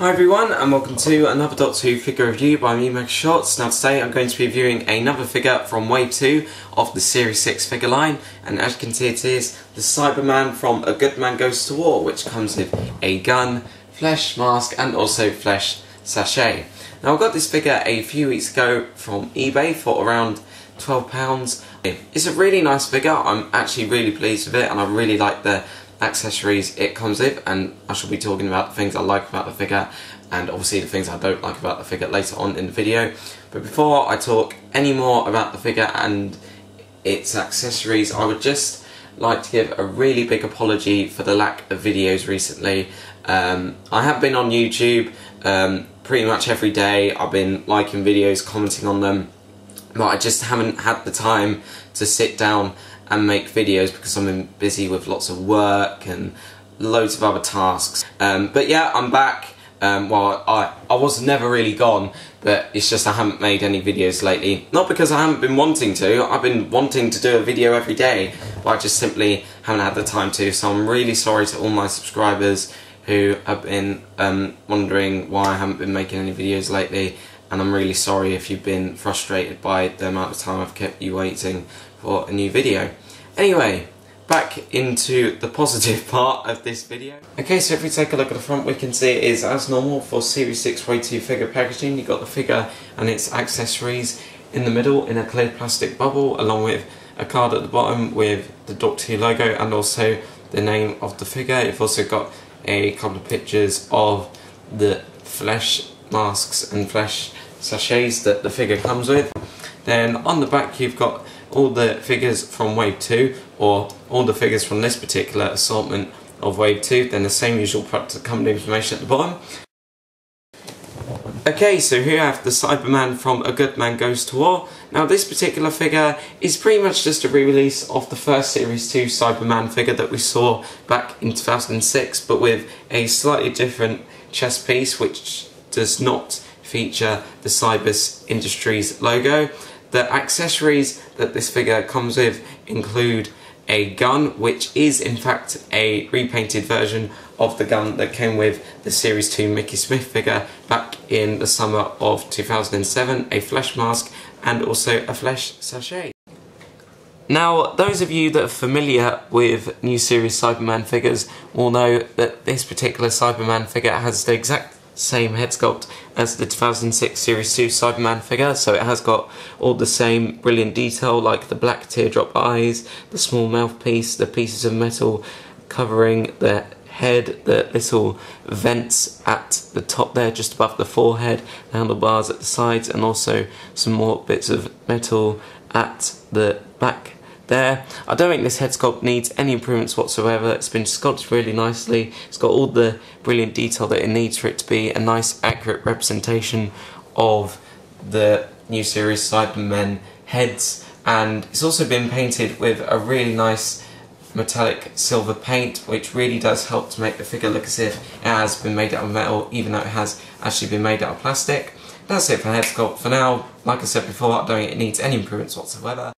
Hi everyone, and welcome to another Doctor Who figure review by me, Mega Shots. Now today I'm going to be reviewing another figure from Wave 2 of the Series 6 figure line, and as you can see it is the Cyberman from A Good Man Goes to War, which comes with a gun, flesh mask and also flesh sachet. Now I got this figure a few weeks ago from eBay for around £12. It's a really nice figure. I'm actually really pleased with it and I really like the accessories it comes with, and I shall be talking about the things I like about the figure and obviously the things I don't like about the figure later on in the video. But before I talk any more about the figure and its accessories, I would just like to give a really big apology for the lack of videos recently. I have been on YouTube pretty much every day. I've been liking videos, commenting on them, but I just haven't had the time to sit down and make videos because I've been busy with lots of work and loads of other tasks. But yeah, I'm back. Well, I was never really gone, but it's just I haven't made any videos lately. Not because I haven't been wanting to, I've been wanting to do a video every day, but I just simply haven't had the time to, so I'm really sorry to all my subscribers who have been wondering why I haven't been making any videos lately, and I'm really sorry if you've been frustrated by the amount of time I've kept you waiting for a new video. Anyway, back into the positive part of this video. Okay, so if we take a look at the front, we can see it is as normal for Series 6 Wave 2 figure packaging. You've got the figure and its accessories in the middle in a clear plastic bubble, along with a card at the bottom with the Doctor Who logo and also the name of the figure. You've also got a couple of pictures of the flesh masks and flesh sachets that the figure comes with. Then on the back you've got all the figures from Wave 2, or all the figures from this particular assortment of Wave 2, then the same usual product company information at the bottom. Okay, so here I have the Cyberman from A Good Man Goes to War. Now this particular figure is pretty much just a re-release of the first Series 2 Cyberman figure that we saw back in 2006, but with a slightly different chest piece which does not feature the Cybus Industries logo. The accessories that this figure comes with include a gun, which is in fact a repainted version of the gun that came with the Series 2 Mickey Smith figure back in the summer of 2007, a flesh mask and also a flesh sachet. Now, those of you that are familiar with new series Cyberman figures will know that this particular Cyberman figure has the exact same head sculpt as the 2006 Series 2 Cyberman figure, so it has got all the same brilliant detail like the black teardrop eyes, the small mouthpiece, the pieces of metal covering the head, the little vents at the top there just above the forehead, the handlebars at the sides, and also some more bits of metal at the back there. I don't think this head sculpt needs any improvements whatsoever. It's been sculpted really nicely. It's got all the brilliant detail that it needs for it to be a nice accurate representation of the new series Cybermen heads, and it's also been painted with a really nice metallic silver paint, which really does help to make the figure look as if it has been made out of metal, even though it has actually been made out of plastic. That's it for head sculpt for now. Like I said before, I don't think it needs any improvements whatsoever.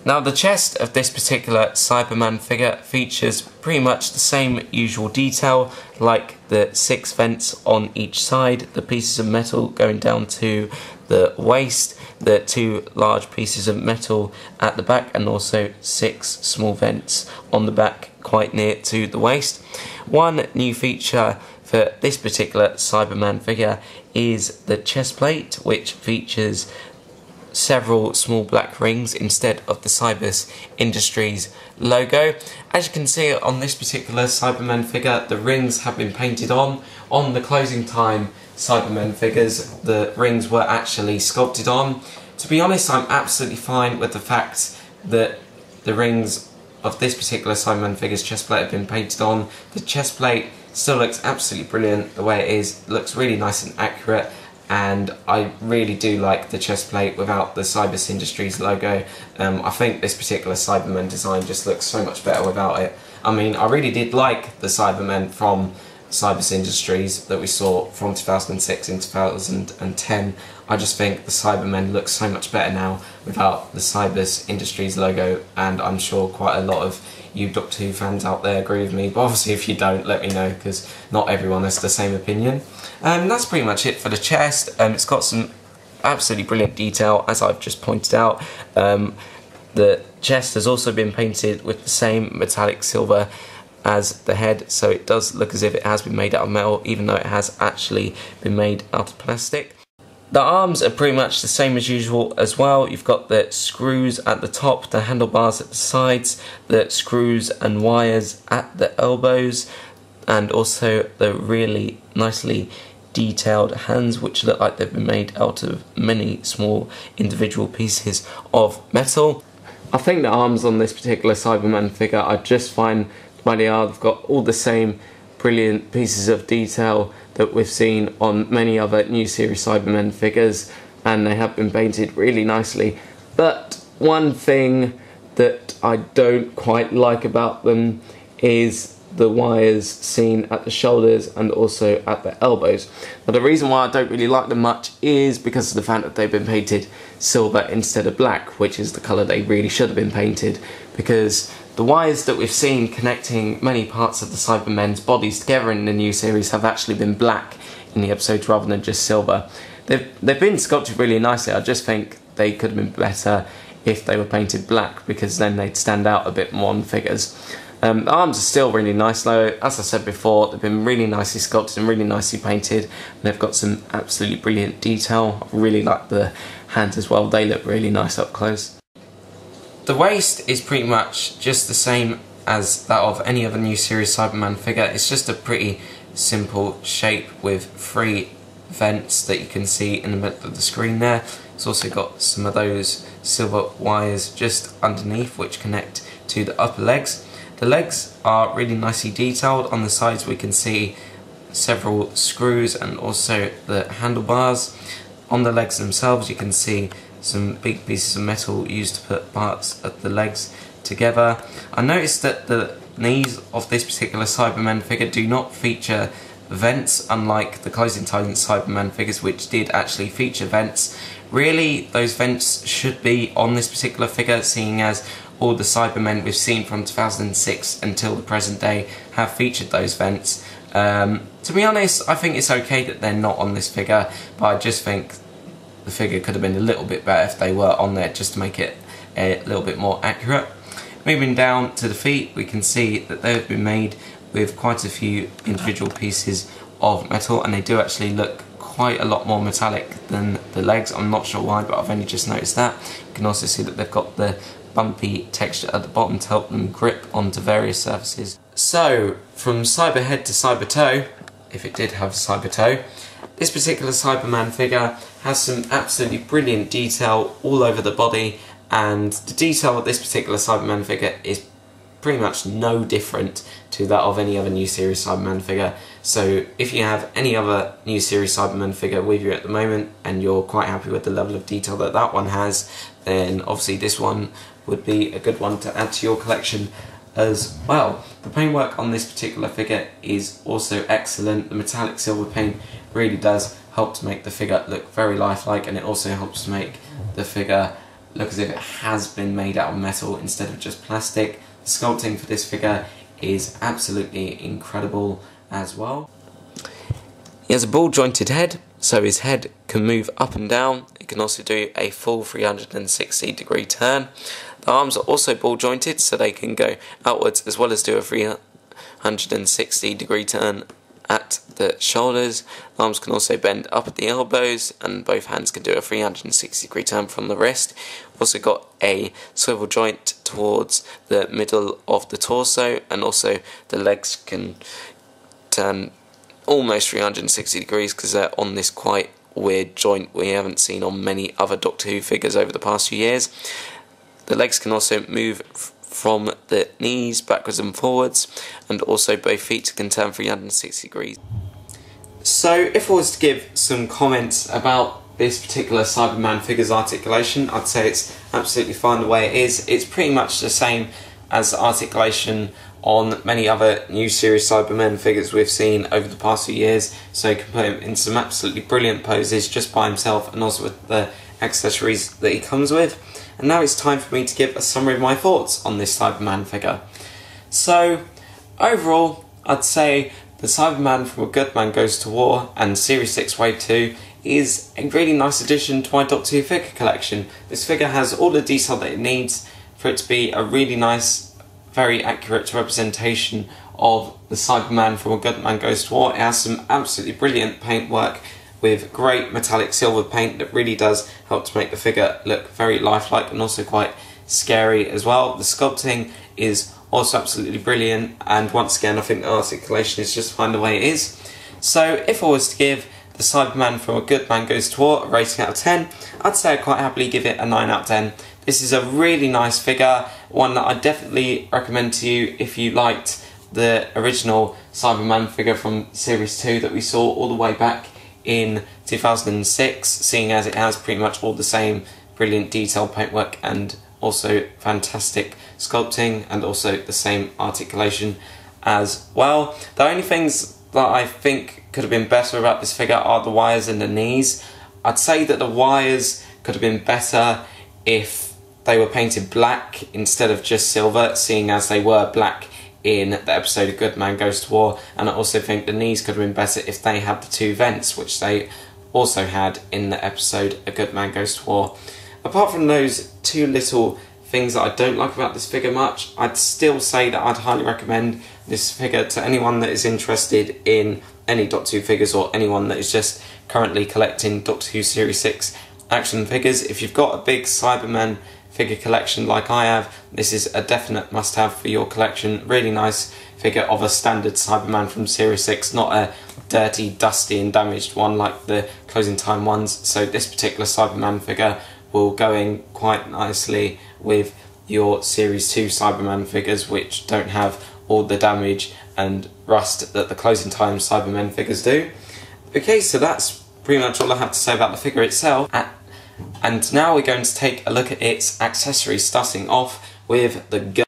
Now the chest of this particular Cyberman figure features pretty much the same usual detail, like the 6 vents on each side, the pieces of metal going down to the waist, the 2 large pieces of metal at the back, and also 6 small vents on the back quite near to the waist. One new feature for this particular Cyberman figure is the chest plate, which features several small black rings instead of the Cybus Industries logo. As you can see on this particular Cyberman figure, the rings have been painted on. On the closing time Cybermen figures, the rings were actually sculpted on. To be honest, I'm absolutely fine with the fact that the rings of this particular Cyberman figure's chest plate have been painted on. The chest plate still looks absolutely brilliant the way it is. It looks really nice and accurate, and I really do like the chest plate without the Cybus Industries logo. I think this particular Cyberman design just looks so much better without it. I mean, I really did like the Cybermen from Cybers Industries that we saw from 2006 and 2010. I just think the Cybermen look so much better now without the Cybers Industries logo, and I'm sure quite a lot of you Doctor Who fans out there agree with me, but obviously if you don't, let me know, because not everyone has the same opinion. That's pretty much it for the chest. It's got some absolutely brilliant detail, as I've just pointed out. The chest has also been painted with the same metallic silver as the head, so it does look as if it has been made out of metal, even though it has actually been made out of plastic. The arms are pretty much the same as usual as well. You've got the screws at the top, the handlebars at the sides, the screws and wires at the elbows, and also the really nicely detailed hands, which look like they've been made out of many small individual pieces of metal. I think the arms on this particular Cyberman figure I just find they are. They've got all the same brilliant pieces of detail that we've seen on many other new series Cybermen figures, and they have been painted really nicely. But one thing that I don't quite like about them is the wires seen at the shoulders and also at the elbows. But the reason why I don't really like them much is because of the fact that they've been painted silver instead of black, which is the colour they really should have been painted, because the wires that we've seen connecting many parts of the Cybermen's bodies together in the new series have actually been black in the episodes rather than just silver. They've been sculpted really nicely. I just think they could have been better if they were painted black, because then they'd stand out a bit more on figures. The arms are still really nice though. As I said before, they've been really nicely sculpted and really nicely painted, and they've got some absolutely brilliant detail. I really like the hands as well, they look really nice up close. The waist is pretty much just the same as that of any other new series Cyberman figure. It's just a pretty simple shape with 3 vents that you can see in the middle of the screen there. It's also got some of those silver wires just underneath which connect to the upper legs. The legs are really nicely detailed. On the sides we can see several screws and also the handlebars. On the legs themselves you can see some big pieces of metal used to put parts of the legs together. I noticed that the knees of this particular Cyberman figure do not feature vents, unlike the Closing Time Cyberman figures which did actually feature vents. Really, those vents should be on this particular figure, seeing as all the Cybermen we've seen from 2006 until the present day have featured those vents. To be honest, I think it's okay that they're not on this figure, but I just think the figure could have been a little bit better if they were on there, just to make it a little bit more accurate. Moving down to the feet, we can see that they've been made with quite a few individual pieces of metal, and they do actually look quite a lot more metallic than the legs. I'm not sure why, but I've only just noticed that. You can also see that they've got the bumpy texture at the bottom to help them grip onto various surfaces. So, from cyber head to cyber toe, if it did have cyber toe, this particular Cyberman figure has some absolutely brilliant detail all over the body, and the detail of this particular Cyberman figure is pretty much no different to that of any other new series Cyberman figure. So if you have any other new series Cyberman figure with you at the moment and you're quite happy with the level of detail that that one has, then obviously this one would be a good one to add to your collection as well. The paintwork on this particular figure is also excellent. The metallic silver paint really does help to make the figure look very lifelike, and it also helps to make the figure look as if it has been made out of metal instead of just plastic. The sculpting for this figure is absolutely incredible as well. He has a ball jointed head, so his head can move up and down. It can also do a full 360-degree turn. The arms are also ball jointed, so they can go outwards as well as do a 360-degree turn at the shoulders. The arms can also bend up at the elbows, and both hands can do a 360-degree turn from the wrist. Also got a swivel joint towards the middle of the torso, and also the legs can turn almost 360 degrees because they're on this quite weird joint we haven't seen on many other Doctor Who figures over the past few years. The legs can also move from the knees backwards and forwards, and also both feet can turn 360 degrees. So if I was to give some comments about this particular Cyberman figure's articulation, I'd say it's absolutely fine the way it is. It's pretty much the same as the articulation on many other new series Cybermen figures we've seen over the past few years, so you can put him in some absolutely brilliant poses just by himself and also with the accessories that he comes with. And now it's time for me to give a summary of my thoughts on this Cyberman figure. So, overall, I'd say the Cyberman from A Good Man Goes to War and Series 6 Wave 2 is a really nice addition to my Doctor Who figure collection. This figure has all the detail that it needs for it to be a really nice, very accurate representation of the Cyberman from A Good Man Goes to War. It has some absolutely brilliant paintwork with great metallic silver paint that really does help to make the figure look very lifelike and also quite scary as well. The sculpting is also absolutely brilliant, and once again I think the articulation is just fine the way it is. So if I was to give the Cyberman from A Good Man Goes to War a rating out of 10, I'd say I'd quite happily give it a 9 out of 10. This is a really nice figure, one that I definitely recommend to you if you liked the original Cyberman figure from Series 2 that we saw all the way back in 2006, seeing as it has pretty much all the same brilliant detailed paintwork and also fantastic sculpting and also the same articulation as well. The only things that I think could have been better about this figure are the wires and the knees. I'd say that the wires could have been better if they were painted black instead of just silver, seeing as they were black in the episode A Good Man Goes to War, and I also think the knees could have been better if they had the 2 vents, which they also had in the episode A Good Man Goes to War. Apart from those 2 little things that I don't like about this figure much, I'd still say that I'd highly recommend this figure to anyone that is interested in any Doctor Who figures or anyone that is just currently collecting Doctor Who Series 6 action figures. If you've got a big Cyberman figure collection like I have, this is a definite must-have for your collection. Really nice figure of a standard Cyberman from Series 6, not a dirty, dusty and damaged one like the closing time ones. So this particular Cyberman figure will go in quite nicely with your Series 2 Cyberman figures, which don't have all the damage and rust that the closing time Cybermen figures do. Okay, so that's pretty much all I have to say about the figure itself. And now we're going to take a look at its accessories, starting off with the gun.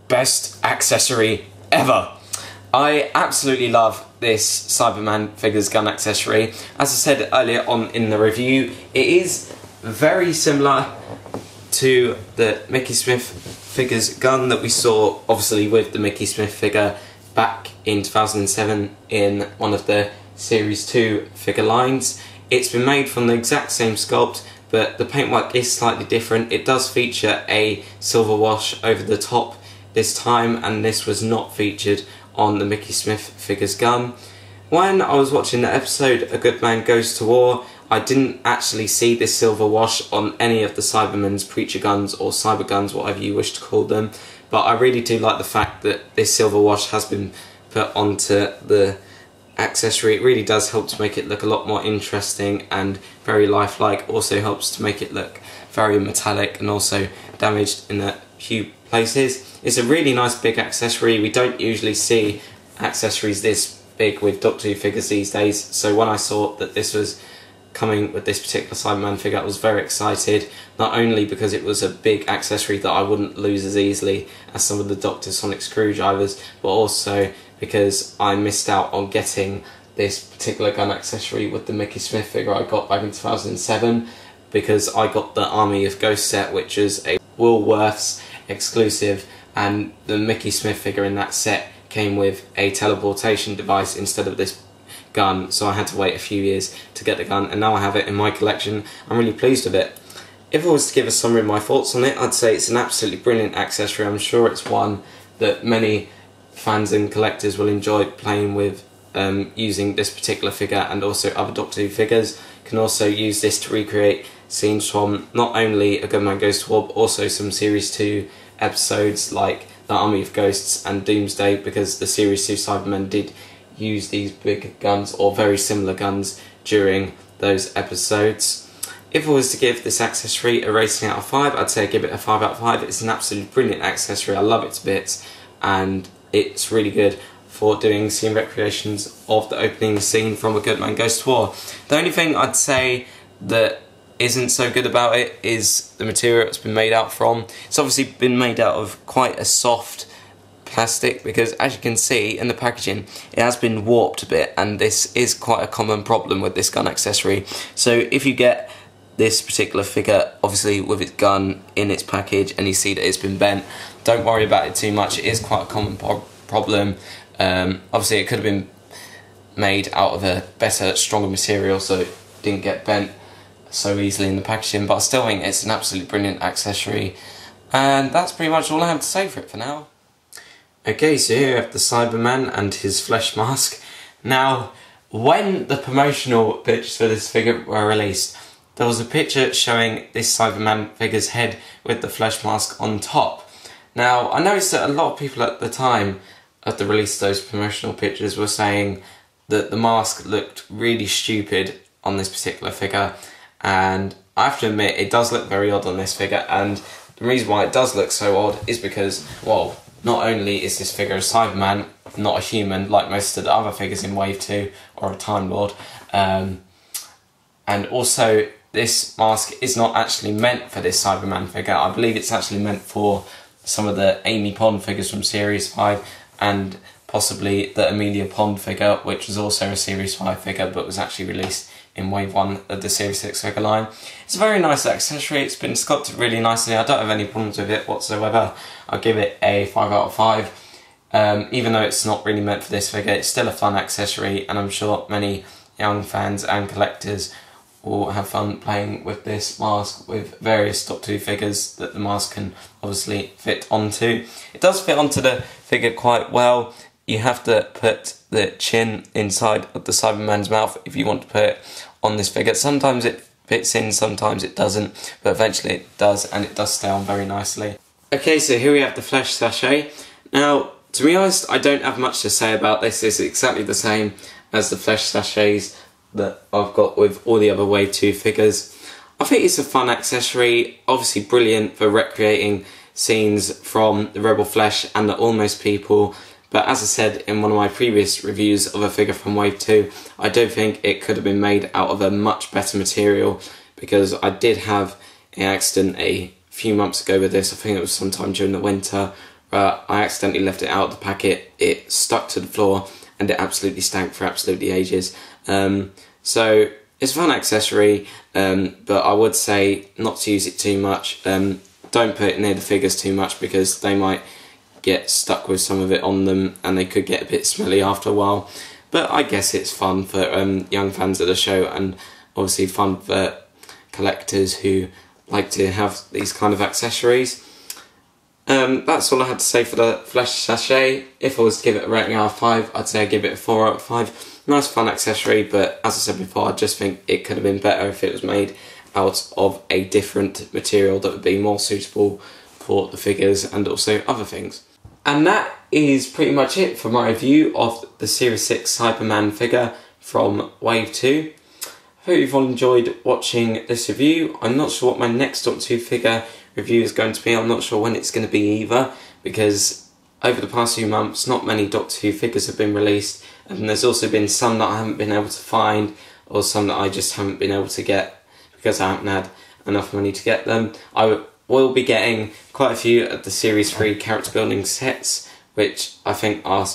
Best accessory ever! I absolutely love this Cyberman figure's gun accessory. As I said earlier on in the review, it is very similar to the Mickey Smith figure's gun that we saw obviously with the Mickey Smith figure back in 2007 in one of the Series 2 figure lines. It's been made from the exact same sculpt, but the paintwork is slightly different. It does feature a silver wash over the top this time, and this was not featured on the Mickey Smith figure's gun. When I was watching the episode A Good Man Goes to War, I didn't actually see this silver wash on any of the Cybermen's preacher guns or cyber guns, whatever you wish to call them, but I really do like the fact that this silver wash has been put onto the accessory. It really does help to make it look a lot more interesting and very lifelike. Also helps to make it look very metallic and also damaged in a few places. It's a really nice big accessory. We don't usually see accessories this big with Doctor Who figures these days, so when I saw that this was coming with this particular Cyberman figure, I was very excited, not only because it was a big accessory that I wouldn't lose as easily as some of the Dr. Sonic screwdrivers, but also because I missed out on getting this particular gun accessory with the Mickey Smith figure I got back in 2007, because I got the Army of Ghosts set, which is a Woolworths exclusive, and the Mickey Smith figure in that set came with a teleportation device instead of this gun, so I had to wait a few years to get the gun, and now I have it in my collection. I'm really pleased with it. If I was to give a summary of my thoughts on it, I'd say it's an absolutely brilliant accessory. I'm sure it's one that many fans and collectors will enjoy playing with, using this particular figure and also other Doctor Who figures. You can also use this to recreate scenes from not only A Good Man Goes to War, but also some Series 2 episodes like The Army of Ghosts and Doomsday, because the Series 2 Cybermen did use these big guns or very similar guns during those episodes. If I was to give this accessory a rating out of 5, I'd say I'd give it a 5 out of 5. It's an absolutely brilliant accessory. I love it to bits, and it's really good for doing scene recreations of the opening scene from A Good Man Goes to War. The only thing I'd say that isn't so good about it is the material it's been made out from. It's obviously been made out of quite a soft plastic, because as you can see in the packaging it has been warped a bit, and this is quite a common problem with this gun accessory. So if you get this particular figure obviously with its gun in its package and you see that it's been bent, don't worry about it too much. It is quite a common problem. Obviously it could have been made out of a better, stronger material so it didn't get bent so easily in the packaging, but I still think it's an absolutely brilliant accessory. And that's pretty much all I have to say for it for now. Okay, so here we have the Cyberman and his flesh mask. Now, when the promotional pictures for this figure were released, there was a picture showing this Cyberman figure's head with the flesh mask on top. Now, I noticed that a lot of people at the time of the release of those promotional pictures were saying that the mask looked really stupid on this particular figure, and I have to admit it does look very odd on this figure, and the reason why it does look so odd is because, well, not only is this figure a Cyberman, not a human like most of the other figures in Wave 2 or a Time Lord, and also this mask is not actually meant for this Cyberman figure. I believe it's actually meant for some of the Amy Pond figures from Series 5 and possibly the Amelia Pond figure, which was also a Series 5 figure but was actually released in Wave 1 of the Series 6 figure line. It's a very nice accessory, it's been sculpted really nicely, I don't have any problems with it whatsoever. I'll give it a 5 out of 5. Even though it's not really meant for this figure, it's still a fun accessory, and I'm sure many young fans and collectors will have fun playing with this mask with various Doctor Who figures that the mask can obviously fit onto. It does fit onto the figure quite well. You have to put the chin inside of the Cyberman's mouth if you want to put it on this figure. Sometimes it fits in, sometimes it doesn't, but eventually it does, and it does stay on very nicely. Okay, so here we have the flesh sachet. Now, to be honest, I don't have much to say about this. It's exactly the same as the flesh sachets that I've got with all the other Wave 2 figures. I think it's a fun accessory, obviously brilliant for recreating scenes from the Rebel Flesh and the Almost People, but as I said in one of my previous reviews of a figure from Wave 2, I don't think it could have been made out of a much better material, because I did have an accident a few months ago with this. I think it was sometime during the winter. I accidentally left it out of the packet, it stuck to the floor, and it absolutely stank for absolutely ages. So it's a fun accessory, but I would say not to use it too much. Don't put it near the figures too much, because they might get stuck with some of it on them and they could get a bit smelly after a while. But I guess it's fun for young fans of the show, and obviously fun for collectors who like to have these kind of accessories. That's all I had to say for the flesh sachet. If I was to give it a rating out of 5, I'd say I'd give it a 4 out of 5. Nice fun accessory, but as I said before, I just think it could have been better if it was made out of a different material that would be more suitable for the figures and also other things. And that is pretty much it for my review of the Series 6 Cyberman figure from Wave 2. I hope you've all enjoyed watching this review. I'm not sure what my next Doctor Who figure review is going to be. I'm not sure when it's going to be either, because over the past few months not many Doctor Who figures have been released, and there's also been some that I haven't been able to find, or some that I just haven't been able to get because I haven't had enough money to get them. I will be getting quite a few of the Series 3 character building sets, which I think are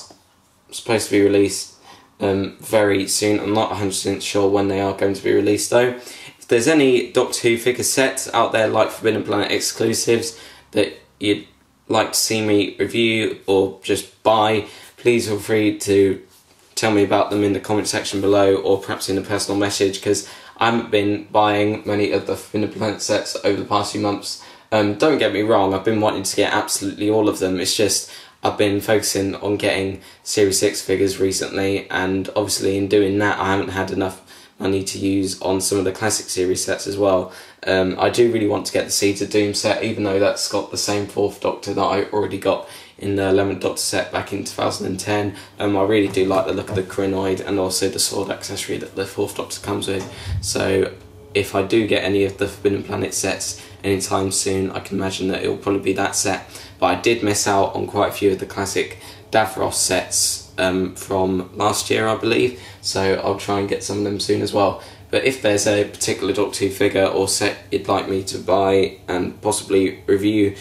supposed to be released very soon. I'm not 100% sure when they are going to be released though. If there's any Doctor Who figure sets out there, like Forbidden Planet exclusives, that you'd like to see me review or just buy, please feel free to tell me about them in the comment section below, or perhaps in a personal message, because I haven't been buying many of the Forbidden Planet sets over the past few months. Don't get me wrong, I've been wanting to get absolutely all of them. It's just I've been focusing on getting Series 6 figures recently, and obviously in doing that I haven't had enough money to use on some of the classic series sets as well. I do really want to get the Seeds of Doom set, even though that's got the same 4th Doctor that I already got in the 11th Doctor set back in 2010. I really do like the look of the Crinoid and also the sword accessory that the 4th Doctor comes with. So if I do get any of the Forbidden Planet sets anytime soon, I can imagine that it will probably be that set. But I did miss out on quite a few of the classic Davros sets from last year, I believe, so I'll try and get some of them soon as well. But if there's a particular Doctor Who figure or set you'd like me to buy and possibly review,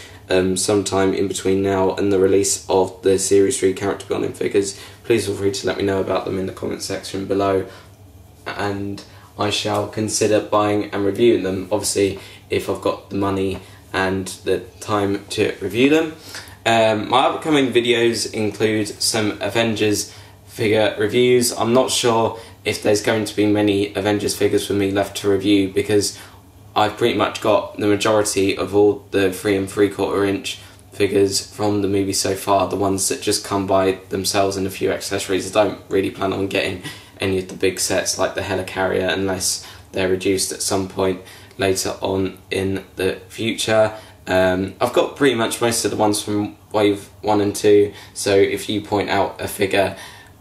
sometime in between now and the release of the Series 3 character building figures, please feel free to let me know about them in the comment section below, and I shall consider buying and reviewing them, obviously if I've got the money and the time to review them. My upcoming videos include some Avengers figure reviews. I'm not sure if there's going to be many Avengers figures for me left to review, because I've pretty much got the majority of all the 3 3/4 inch figures from the movie so far, the ones that just come by themselves and a few accessories. I don't really plan on getting any of the big sets like the Helicarrier unless they're reduced at some point later on in the future. I've got pretty much most of the ones from Wave 1 and 2, so if you point out a figure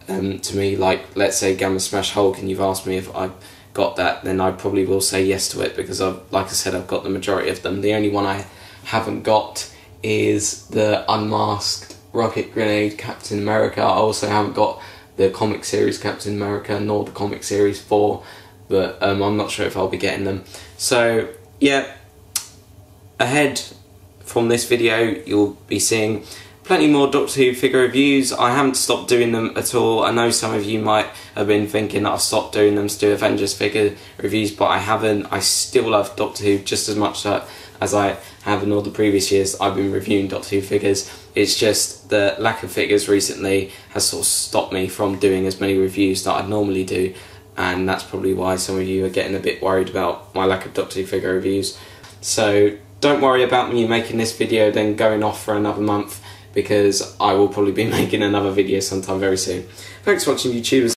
to me, like let's say Gamma Smash Hulk, and you've asked me if I've got that, then I probably will say yes to it, because like I said, I've got the majority of them. The only one I haven't got is the unmasked rocket grenade Captain America. I also haven't got the comic series Captain America nor the comic series 4, but I'm not sure if I'll be getting them. So yeah, ahead from this video you'll be seeing plenty more Doctor Who figure reviews. I haven't stopped doing them at all. I know some of you might have been thinking that I've stopped doing them to do Avengers figure reviews, but I haven't. I still love Doctor Who just as much as I have in all the previous years I've been reviewing Doctor Who figures. It's just the lack of figures recently has sort of stopped me from doing as many reviews that I'd normally do, and that's probably why some of you are getting a bit worried about my lack of Doctor Who figure reviews. So don't worry about me making this video then going off for another month, because I will probably be making another video sometime very soon. Thanks for watching, YouTubers.